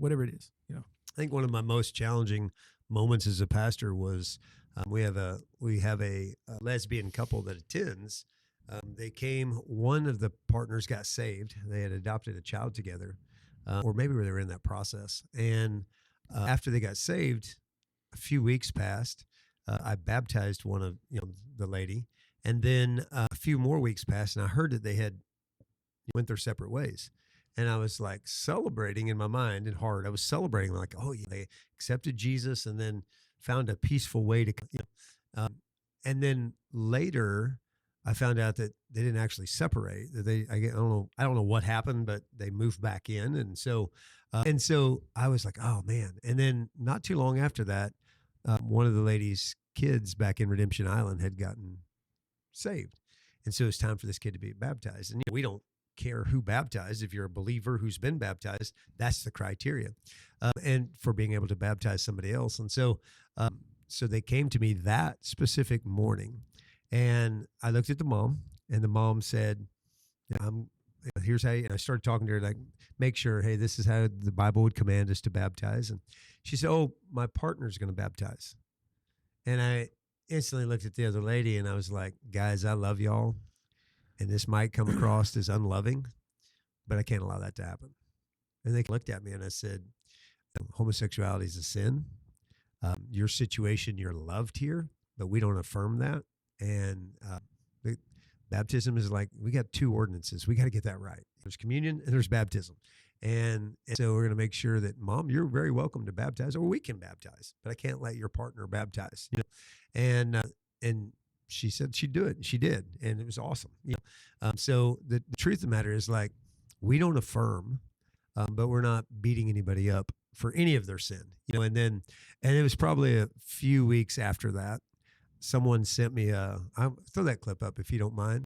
whatever it is, you know. I think one of my most challenging moments as a pastor was we have a lesbian couple that attends. They came. One of the partners got saved. They had adopted a child together, or maybe they were in that process. And after they got saved, a few weeks passed. I baptized one of the lady, and then a few more weeks passed, and I heard that they had went their separate ways. And I was like celebrating in my mind and heart. I was celebrating like, oh, yeah, they accepted Jesus and then found a peaceful way to, and then later I found out that they didn't actually separate. That I don't know what happened, but they moved back in. And so I was like, oh man. And then not too long after that, one of the ladies' kids back in Redemption Island had gotten saved. And so it's time for this kid to be baptized. And we don't care who baptized. If you're a believer who's been baptized, that's the criteria, and for being able to baptize somebody else. And so they came to me that specific morning, and I looked at the mom, and the mom said, here's how and I started talking to her, like, make sure, hey, this is how the Bible would command us to baptize. And she said, oh, my partner's going to baptize. And I instantly looked at the other lady, and I was like, guys, I love y'all. And this might come across as unloving, but I can't allow that to happen. And they looked at me, and I said, homosexuality is a sin. Your situation, you're loved here, but we don't affirm that. And baptism is like, we got two ordinances. We got to get that right. There's communion and there's baptism. And so we're going to make sure that, Mom, you're very welcome to baptize, or we can baptize, but I can't let your partner baptize. And she said she'd do it, and she did, and it was awesome. So the truth of the matter is, like, we don't affirm, but we're not beating anybody up for any of their sin. And it was probably a few weeks after that, someone sent me I'll throw that clip up if you don't mind.